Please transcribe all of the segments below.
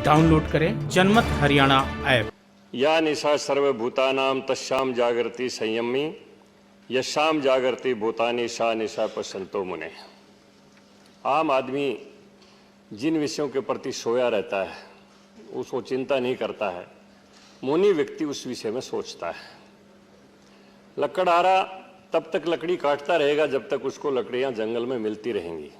Download करें जनमत Haryana app. या निशा सर्वभूतानां तस्याम जागृति संयमी यशाम जागृति भूतानि सा निशा पश्यंतो मुने। आम आदमी जिन विषयों के प्रति सोया रहता है उसको चिंता नहीं करता है, मुनि व्यक्ति उस विषय में सोचता है। लकड़हारा तब तक लकड़ी काटता रहेगा जब तक उसको लकड़ियां जंगल में मिलती रहेंगी,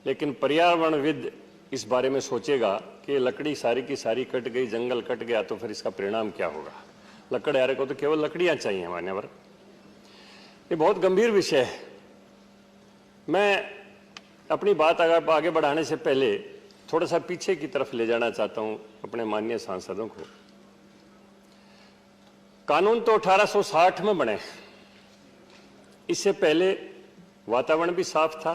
लेकिन पर्यावरणविद इस बारे में सोचेगा कि लकड़ी सारी की सारी कट गई, जंगल कट गया, तो फिर इसका परिणाम क्या होगा। लकड़हारे को तो केवल लकड़ियां चाहिए मान्यवर। ये बहुत गंभीर विषय है। मैं अपनी बात आगे बढ़ाने से पहले थोड़ा सा पीछे की तरफ ले जाना चाहता हूं अपने माननीय सांसदों को। कानून तो 1860 में बने, इससे पहले वातावरण भी साफ था,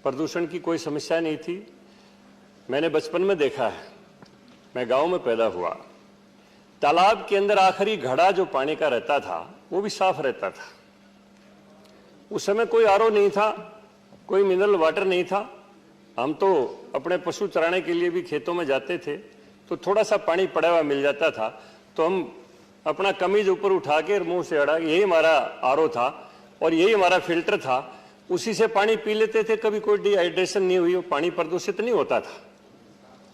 प्रदूषण की कोई समस्या नहीं थी। मैंने बचपन में देखा है, मैं गांव में पैदा हुआ, तालाब के अंदर आखिरी घड़ा जो पानी का रहता था वो भी साफ रहता था। उस समय कोई आरओ नहीं था, कोई मिनरल वाटर नहीं था। हम तो अपने पशु चराने के लिए भी खेतों में जाते थे, तो थोड़ा सा पानी पड़ा हुआ मिल जाता था तो हम अपना कमीज ऊपर उठा के मुंह से अड़ा, यही हमारा आरओ था और यही हमारा फिल्टर था, उसी से पानी पी लेते थे। कभी कोई डिहाइड्रेशन नहीं हुई, पानी प्रदूषित नहीं होता था।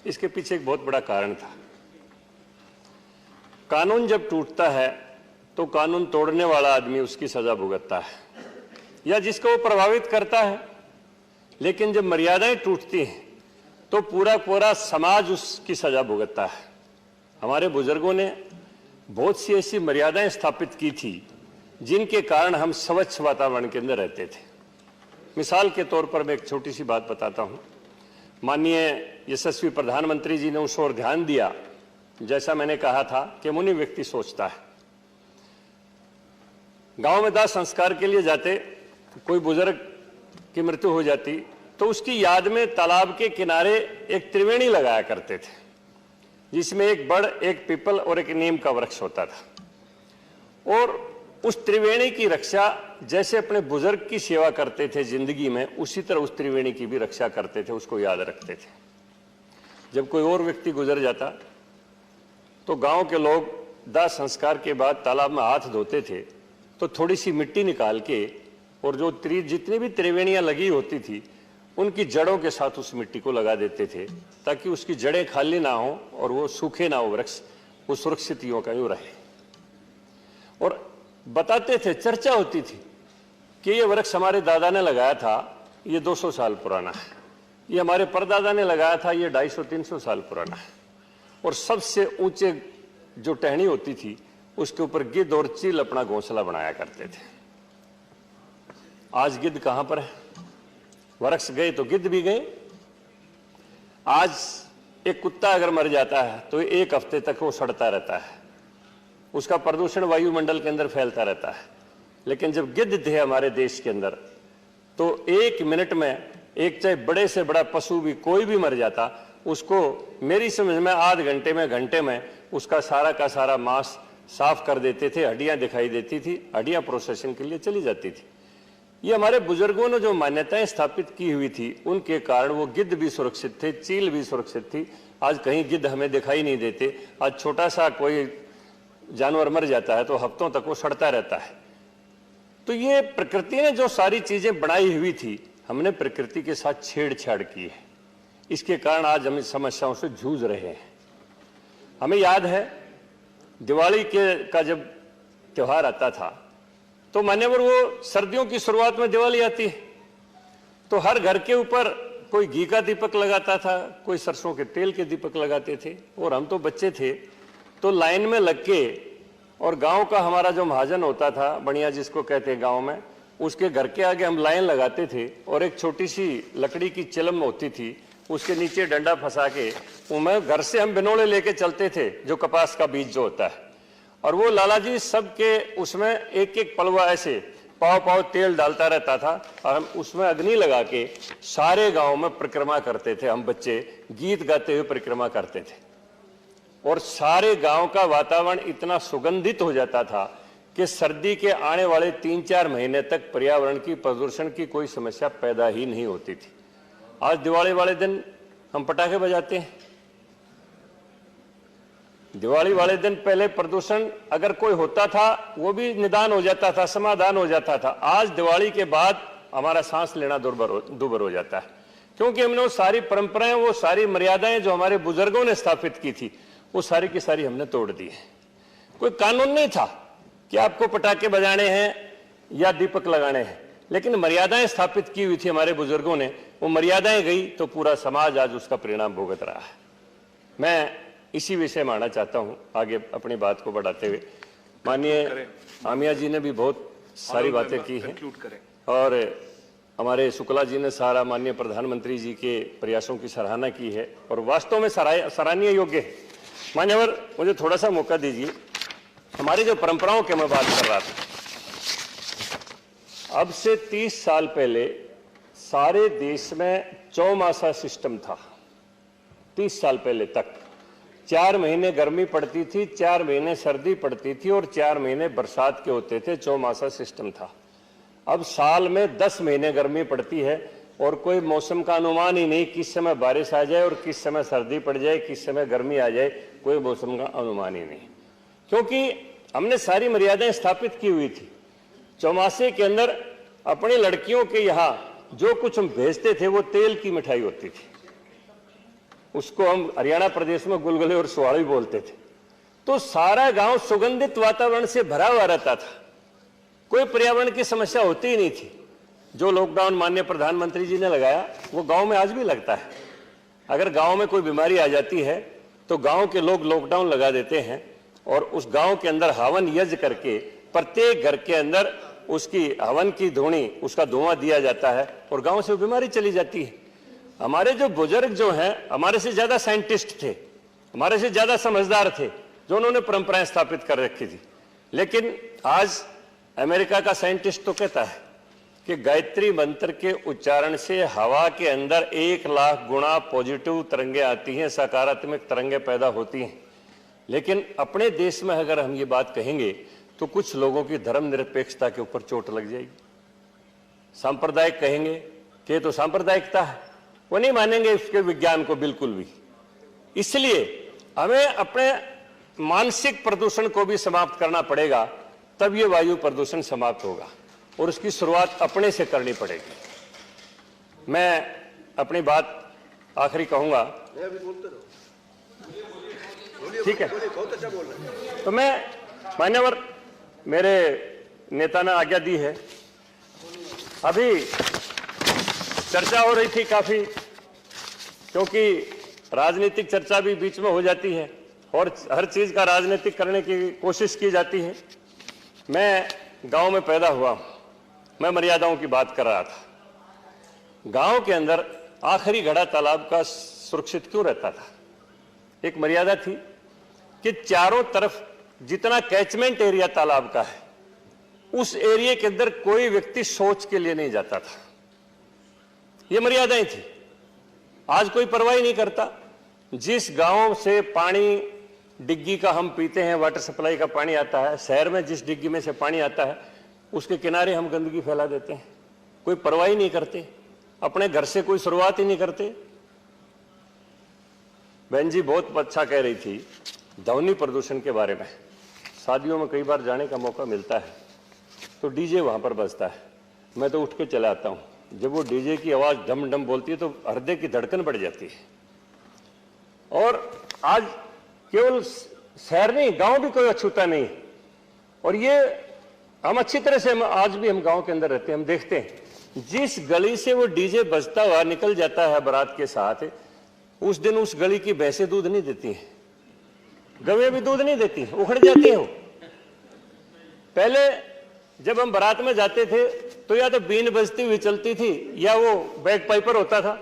इसके पीछे एक बहुत बड़ा कारण था। कानून जब टूटता है तो कानून तोड़ने वाला आदमी उसकी सजा भुगतता है या जिसको वो प्रभावित करता है, लेकिन जब मर्यादाएं टूटती हैं तो पूरा समाज उसकी सजा भुगतता है। हमारे बुजुर्गों ने बहुत सी ऐसी मर्यादाएं स्थापित की थी जिनके कारण हम स्वच्छ वातावरण के अंदर रहते थे। मिसाल के तौर पर मैं एक छोटी सी बात बताता हूं। माननीय यशस्वी प्रधानमंत्री जी ने उस ओर ध्यान दिया, जैसा मैंने कहा था कि मुनि व्यक्ति सोचता है। गांव में दाह संस्कार के लिए जाते, कोई बुजुर्ग की मृत्यु हो जाती तो उसकी याद में तालाब के किनारे एक त्रिवेणी लगाया करते थे, जिसमें एक बड़, एक पीपल और एक नीम का वृक्ष होता था। और उस त्रिवेणी की रक्षा जैसे अपने बुजुर्ग की सेवा करते थे जिंदगी में, उसी तरह उस त्रिवेणी की भी रक्षा करते थे, उसको याद रखते थे। जब कोई और व्यक्ति गुजर जाता तो गांव के लोग दाह संस्कार के बाद तालाब में हाथ धोते थे तो थोड़ी सी मिट्टी निकाल के और जो जितनी भी त्रिवेणियां लगी होती थी उनकी जड़ों के साथ उस मिट्टी को लगा देते थे, ताकि उसकी जड़ें खाली ना हो और वो सूखे ना हो वृक्ष, वो सुरक्षित यूं का यूं रहे। और बताते थे, चर्चा होती थी कि ये वृक्ष हमारे दादा ने लगाया था, ये 200 साल पुराना है, ये हमारे परदादा ने लगाया था, ये 250-300 साल पुराना है। और सबसे ऊंचे जो टहनी होती थी उसके ऊपर गिद्ध और चील अपना घोंसला बनाया करते थे। आज गिद्ध कहां पर है? वृक्ष गए तो गिद्ध भी गए। आज एक कुत्ता अगर मर जाता है तो 1 हफ्ते तक वो सड़ता रहता है, उसका प्रदूषण वायुमंडल के अंदर फैलता रहता है। लेकिन जब गिद्ध थे हमारे देश के अंदर तो 1 मिनट में एक चाहे बड़े से बड़ा पशु भी कोई भी मर जाता, उसको मेरी समझ में आध घंटे में उसका सारा का सारा मांस साफ कर देते थे, हड्डियां दिखाई देती थी, हड्डियां प्रोसेसिंग के लिए चली जाती थी। ये हमारे बुजुर्गों ने जो मान्यताएं स्थापित की हुई थी उनके कारण वो गिद्ध भी सुरक्षित थे, चील भी सुरक्षित थी। आज कहीं गिद्ध हमें दिखाई नहीं देते। आज छोटा सा कोई जानवर मर जाता है तो हफ्तों तक वो सड़ता रहता है। तो ये प्रकृति ने जो सारी चीजें बनाई हुई थी, हमने प्रकृति के साथ छेड़छाड़ की है। इसके कारण आज हम इस समस्याओं से जूझ रहे हैं। हमें याद है दिवाली का जब त्योहार आता था तो मान्यवर वो सर्दियों की शुरुआत में दिवाली आती है तो हर घर के ऊपर कोई घी का दीपक लगाता था, कोई सरसों के तेल के दीपक लगाते थे। और हम तो बच्चे थे तो लाइन में लग के, और गांव का हमारा जो महाजन होता था, बढ़िया जिसको कहते हैं गांव में, उसके घर के आगे हम लाइन लगाते थे और एक छोटी सी लकड़ी की चिलम होती थी, उसके नीचे डंडा फंसा के उनमें घर से हम बिनोले लेके चलते थे, जो कपास का बीज जो होता है। और वो लाला जी सबके उसमें एक एक पलवा ऐसे पाव तेल डालता रहता था और हम उसमें अग्नि लगा के सारे गांव में परिक्रमा करते थे। हम बच्चे गीत गाते हुए परिक्रमा करते थे और सारे गांव का वातावरण इतना सुगंधित हो जाता था कि सर्दी के आने वाले 3-4 महीने तक पर्यावरण की, प्रदूषण की कोई समस्या पैदा ही नहीं होती थी। आज दिवाली वाले दिन हम पटाखे बजाते हैं, दिवाली वाले दिन पहले प्रदूषण अगर कोई होता था वो भी निदान हो जाता था, समाधान हो जाता था। आज दिवाली के बाद हमारा सांस लेना दुर्भर हो जाता है, क्योंकि हमने वो सारी परंपराएं, वो सारी मर्यादाएं जो हमारे बुजुर्गों ने स्थापित की थी, वो सारी की सारी हमने तोड़ दी है। कोई कानून नहीं था कि आपको पटाखे बजाने हैं या दीपक लगाने हैं, लेकिन मर्यादाएं स्थापित की हुई थी हमारे बुजुर्गों ने। वो मर्यादाएं गई तो पूरा समाज आज उसका परिणाम भुगत रहा है। मैं इसी विषय में आना चाहता हूं आगे अपनी बात को बढ़ाते हुए। माननीय आमिया जी ने भी बहुत सारी बातें की हैं और हमारे शुक्ला जी ने सारा माननीय प्रधानमंत्री जी के प्रयासों की सराहना की है और वास्तव में सराहनीय योग्य है। मान्यवर, मुझे थोड़ा सा मौका दीजिए। हमारी जो परंपराओं की मैं बात कर रहा था, अब से 30 साल पहले सारे देश में चौमासा सिस्टम था। 30 साल पहले तक 4 महीने गर्मी पड़ती थी, 4 महीने सर्दी पड़ती थी और 4 महीने बरसात के होते थे। चौमासा सिस्टम था। अब साल में 10 महीने गर्मी पड़ती है और कोई मौसम का अनुमान ही नहीं, किस समय बारिश आ जाए और किस समय सर्दी पड़ जाए, किस समय गर्मी आ जाए, कोई मौसम का अनुमान ही नहीं, क्योंकि हमने सारी मर्यादाएं स्थापित की हुई थी। चौमासे के अंदर अपनी लड़कियों के यहाँ जो कुछ हम भेजते थे वो तेल की मिठाई होती थी, उसको हम हरियाणा प्रदेश में गुलगुले और सुहाड़ी बोलते थे। तो सारा गांव सुगंधित वातावरण से भरा हुआ रहता था, कोई पर्यावरण की समस्या होती ही नहीं थी। जो लॉकडाउन माननीय प्रधानमंत्री जी ने लगाया वो गांव में आज भी लगता है। अगर गांव में कोई बीमारी आ जाती है तो गांव के लोग लॉकडाउन लगा देते हैं और उस गांव के अंदर हवन यज्ञ करके प्रत्येक घर के अंदर उसकी हवन की धूनी, उसका धुआं दिया जाता है और गांव से वो बीमारी चली जाती है। हमारे जो बुजुर्ग जो हैं, हमारे से ज्यादा साइंटिस्ट थे, हमारे से ज्यादा समझदार थे, जो उन्होंने परंपराएं स्थापित कर रखी थी। लेकिन आज अमेरिका का साइंटिस्ट तो कहता है कि गायत्री मंत्र के उच्चारण से हवा के अंदर 1 लाख गुना पॉजिटिव तरंगें आती हैं, सकारात्मक तरंगें पैदा होती हैं। लेकिन अपने देश में अगर हम ये बात कहेंगे तो कुछ लोगों की धर्मनिरपेक्षता के ऊपर चोट लग जाएगी। सांप्रदायिक कहेंगे कि ये तो सांप्रदायिकता है, वो नहीं मानेंगे इसके विज्ञान को बिल्कुल भी। इसलिए हमें अपने मानसिक प्रदूषण को भी समाप्त करना पड़ेगा, तब ये वायु प्रदूषण समाप्त होगा और उसकी शुरुआत अपने से करनी पड़ेगी। मैं अपनी बात आखिरी कहूंगा, ठीक है? तो मैं मान्यवर, मेरे नेता ने आज्ञा दी है। अभी चर्चा हो रही थी काफी, क्योंकि राजनीतिक चर्चा भी बीच में हो जाती है और हर चीज का राजनीतिक करने की कोशिश की जाती है। मैं गांव में पैदा हुआ हूं, मैं मर्यादाओं की बात कर रहा था। गांव के अंदर आखिरी घड़ा तालाब का सुरक्षित क्यों रहता था? एक मर्यादा थी कि चारों तरफ जितना कैचमेंट एरिया तालाब का है, उस एरिया के अंदर कोई व्यक्ति शौच के लिए नहीं जाता था। ये मर्यादाएं थी। आज कोई परवाह नहीं करता। जिस गांव से पानी डिग्गी का हम पीते हैं, वाटर सप्लाई का पानी आता है, शहर में जिस डिग्गी में से पानी आता है उसके किनारे हम गंदगी फैला देते हैं। कोई परवाह ही नहीं करते, अपने घर से कोई शुरुआत ही नहीं करते। बहन जी बहुत अच्छा कह रही थी ध्वनि प्रदूषण के बारे में। शादियों में कई बार जाने का मौका मिलता है तो डीजे वहां पर बजता है, मैं तो उठ के चला आता हूं। जब वो डीजे की आवाज डम डम बोलती है तो हृदय की धड़कन बढ़ जाती है। और आज केवल शहर नहीं, गांव भी कोई अछूता नहीं। और ये हम अच्छी तरह से, आज भी हम गांव के अंदर रहते हैं, हम देखते हैं जिस गली से वो डीजे बजता हुआ निकल जाता है बारात के साथ, उस दिन उस गली की भैंसें दूध नहीं देती हैं, गवें भी दूध नहीं देती, उखड़ जाती हैं वो। पहले जब हम बारात में जाते थे तो या तो बीन बजती हुई चलती थी या वो बैक पाइपर होता था,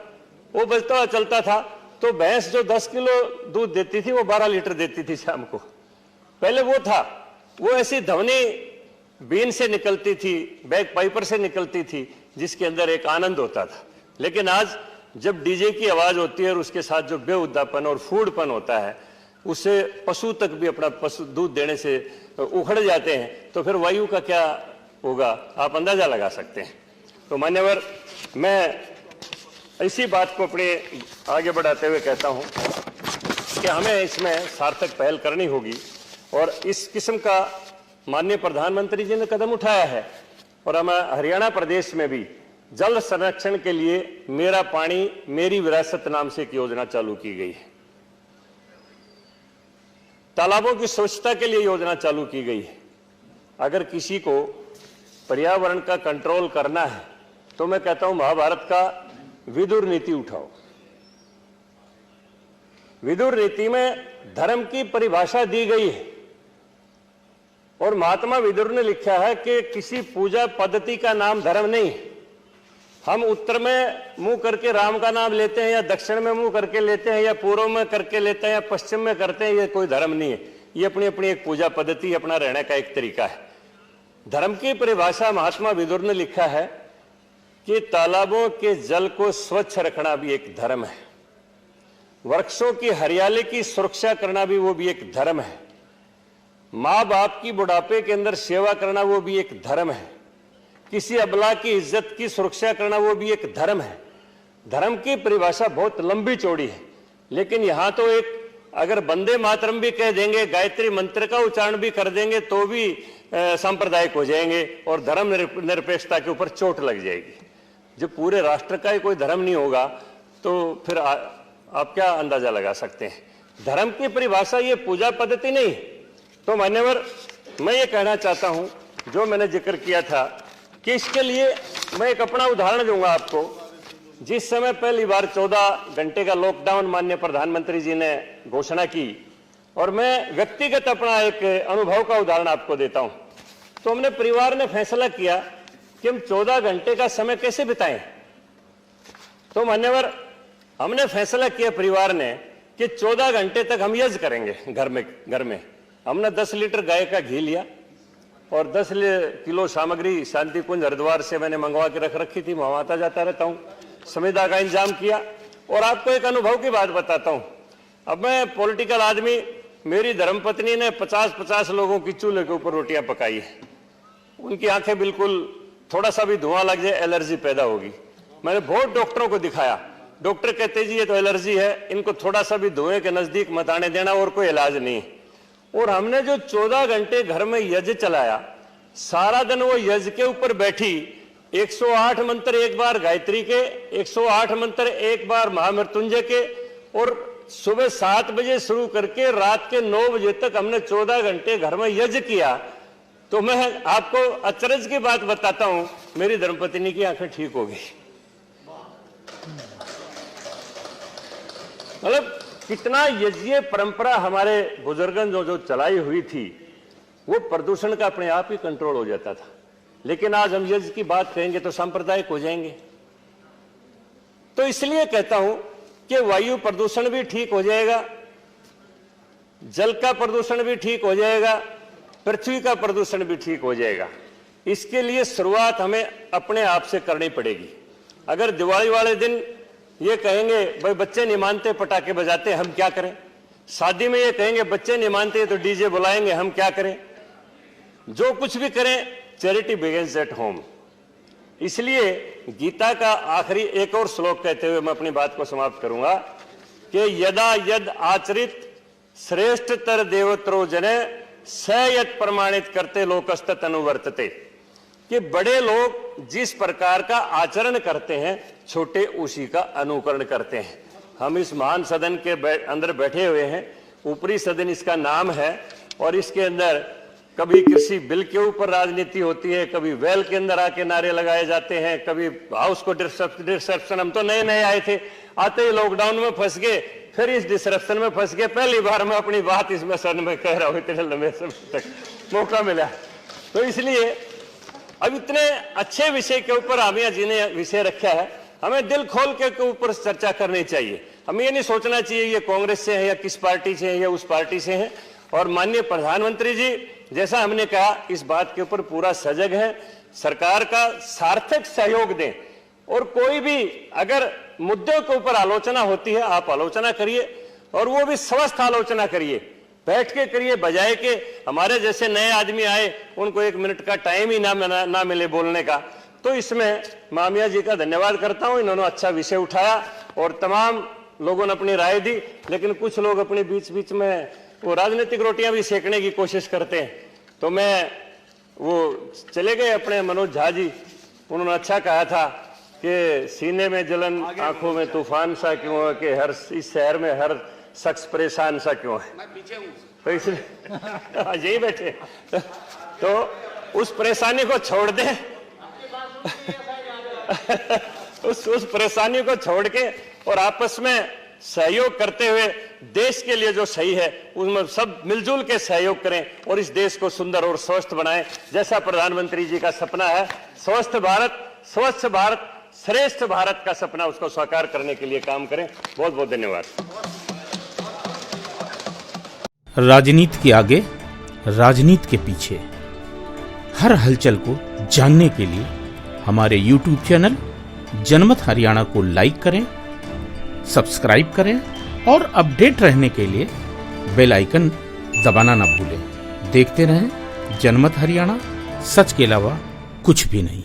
वो बजता हुआ चलता था। तो भैंस जो 10 किलो दूध देती थी वो 12 लीटर देती थी शाम को। पहले वो था, वो ऐसी ध्वनि बीन से निकलती थी, बैक पाइपर से निकलती थी, जिसके अंदर एक आनंद होता था। लेकिन आज जब डीजे की आवाज होती है और उसके साथ जो बेउद्दापन और फूडपन होता है, उससे पशु तक भी अपना पशु दूध देने से उखड़ जाते हैं, तो फिर वायु का क्या होगा आप अंदाजा लगा सकते हैं। तो मान्यवर, मैं इसी बात को अपने आगे बढ़ाते हुए कहता हूं कि कि हमें इसमें सार्थक पहल करनी होगी। और इस किस्म का माननीय प्रधानमंत्री जी ने कदम उठाया है। और हम हरियाणा प्रदेश में भी जल संरक्षण के लिए मेरा पानी मेरी विरासत नाम से एक योजना चालू की गई है। तालाबों की स्वच्छता के लिए योजना चालू की गई है। अगर किसी को पर्यावरण का कंट्रोल करना है तो मैं कहता हूं महाभारत का विदुर नीति उठाओ। विदुर नीति में धर्म की परिभाषा दी गई है और महात्मा विदुर ने लिखा है कि किसी पूजा पद्धति का नाम धर्म नहीं। हम उत्तर में मुंह करके राम का नाम लेते हैं या दक्षिण में मुंह करके लेते हैं या पूर्व में करके लेते हैं या पश्चिम में करते हैं, ये कोई धर्म नहीं है। ये अपनी अपनी एक पूजा पद्धति, अपना रहने का एक तरीका है। धर्म की परिभाषा महात्मा विदुर ने लिखा है कि तालाबों के जल को स्वच्छ रखना भी एक धर्म है, वृक्षों की हरियाली की सुरक्षा करना भी वो भी एक धर्म है, माँ बाप की बुढ़ापे के अंदर सेवा करना वो भी एक धर्म है, किसी अबला की इज्जत की सुरक्षा करना वो भी एक धर्म है। धर्म की परिभाषा बहुत लंबी चौड़ी है, लेकिन यहां तो एक अगर वंदे मातरम भी कह देंगे, गायत्री मंत्र का उच्चारण भी कर देंगे तो भी सांप्रदायिक हो जाएंगे और धर्म निरपेक्षता के ऊपर चोट लग जाएगी। जब पूरे राष्ट्र का ही कोई धर्म नहीं होगा तो फिर आप क्या अंदाजा लगा सकते हैं। धर्म की परिभाषा ये पूजा पद्धति नहीं। तो मान्यवर, मैं ये कहना चाहता हूं जो मैंने जिक्र किया था कि इसके लिए मैं एक अपना उदाहरण दूंगा आपको। जिस समय पहली बार 14 घंटे का लॉकडाउन माननीय प्रधानमंत्री जी ने घोषणा की और मैं व्यक्तिगत अपना एक अनुभव का उदाहरण आपको देता हूं, तो हमने परिवार ने फैसला किया कि हम 14 घंटे का समय कैसे बिताएं। तो मान्यवर, हमने फैसला किया परिवार ने कि 14 घंटे तक हम यज्ञ करेंगे घर में। हमने 10 लीटर गाय का घी लिया और 10 किलो सामग्री शांति कुंज हरिद्वार से मैंने मंगवा के रख रखी थी, वहां आता जाता रहता हूं। संविदा का इंतजाम किया और आपको एक अनुभव की बात बताता हूं। अब मैं पॉलिटिकल आदमी, मेरी धर्मपत्नी ने 50-50 लोगों की चूल्हे के ऊपर रोटियां पकाई है। उनकी आंखें बिल्कुल, थोड़ा सा भी धुआं लग जाए एलर्जी पैदा होगी। मैंने बहुत डॉक्टरों को दिखाया, डॉक्टर कहते जी ये तो एलर्जी है, इनको थोड़ा सा भी धुएं के नजदीक मत आने देना और कोई इलाज नहीं। और हमने जो 14 घंटे घर में यज्ञ चलाया, सारा दिन वो यज्ञ के ऊपर बैठी 108 मंत्र एक बार गायत्री के, 108 मंत्र एक बार महामृत्युंजय के, और सुबह 7 बजे शुरू करके रात के 9 बजे तक हमने 14 घंटे घर में यज्ञ किया। तो मैं आपको अचरज की बात बताता हूं, मेरी धर्मपत्नी की आंखें ठीक हो गई। मतलब कितना यज्ञ परंपरा हमारे बुजुर्गों जो चलाई हुई थी, वो प्रदूषण का अपने आप ही कंट्रोल हो जाता था। लेकिन आज हम यज्ञ की बात कहेंगे तो सांप्रदायिक हो जाएंगे। तो इसलिए कहता हूं कि वायु प्रदूषण भी ठीक हो जाएगा, जल का प्रदूषण भी ठीक हो जाएगा, पृथ्वी का प्रदूषण भी ठीक हो जाएगा। इसके लिए शुरुआत हमें अपने आप से करनी पड़ेगी। अगर दिवाली वाले दिन ये कहेंगे भाई बच्चे नहीं मानते पटाखे बजाते, हम क्या करें? शादी में ये कहेंगे बच्चे नहीं मानते तो डीजे बुलाएंगे, हम क्या करें? जो कुछ भी करें, चैरिटी बिगिंस एट होम। इसलिए गीता का आखिरी एक और श्लोक कहते हुए मैं अपनी बात को समाप्त करूंगा कि यदा यद आचरित श्रेष्ठतर देवत्रो जने स यत् प्रमाणित करते लोकस्तत् अनुवर्तते, कि बड़े लोग जिस प्रकार का आचरण करते हैं छोटे उसी का अनुकरण करते हैं। हम इस महान सदन के अंदर बैठे हुए हैं, ऊपरी सदन इसका नाम है, और इसके अंदर कभी कृषि बिल के ऊपर राजनीति होती है, कभी वेल के अंदर आके नारे लगाए जाते हैं, कभी हाउस को डिसरप्शन। हम तो नए नए आए थे, आते ही लॉकडाउन में फंस गए, फिर इस डिसरप्शन में फंस गए। पहली बार मैं अपनी बात इसमें सदन में कह रहा हूं, इतने लंबे समय तक मौका मिला। तो इसलिए अब इतने अच्छे विषय के ऊपर आमिया जी ने विषय रखा है, हमें दिल खोल के ऊपर चर्चा करनी चाहिए। हमें ये नहीं सोचना चाहिए ये कांग्रेस से है या किस पार्टी से है या उस पार्टी से है। और माननीय प्रधानमंत्री जी, जैसा हमने कहा, इस बात के ऊपर पूरा सजग है, सरकार का सार्थक सहयोग दें। और कोई भी अगर मुद्दों के ऊपर आलोचना होती है, आप आलोचना करिए, और वो भी स्वस्थ आलोचना करिए, बैठ के करिए, बजाय के हमारे जैसे नए आदमी आए उनको 1 मिनट का टाइम ही ना मिले बोलने का। तो इसमें मामिया जी का धन्यवाद करता हूं, इन्होंने अच्छा विषय उठाया और तमाम लोगों ने अपनी राय दी, लेकिन कुछ लोग अपने बीच बीच में वो राजनीतिक रोटियां भी सेकने की कोशिश करते हैं। तो मैं वो चले गए अपने मनोज झा जी, उन्होंने अच्छा कहा था कि सीने में जलन आंखों में तूफान सा क्यों है, कि हर इस शहर में हर शख्स परेशान सा क्यों है। मैं पीछे हूं तो इसलिए यही बैठे तो उस परेशानी को छोड़ दे उस परेशानी को छोड़ के और आपस में सहयोग करते हुए देश के लिए जो सही है उसमें सब मिलजुल के सहयोग करें और इस देश को सुंदर और स्वस्थ बनाएं, जैसा प्रधानमंत्री जी का सपना है। स्वस्थ भारत, स्वच्छ भारत, श्रेष्ठ भारत का सपना, उसको साकार करने के लिए काम करें। बहुत बहुत धन्यवाद। राजनीति के आगे, राजनीति के पीछे, हर हलचल को जानने के लिए हमारे YouTube चैनल जनमत हरियाणा को लाइक करें, सब्सक्राइब करें और अपडेट रहने के लिए बेल आइकन दबाना ना भूलें। देखते रहें जनमत हरियाणा, सच के अलावा कुछ भी नहीं।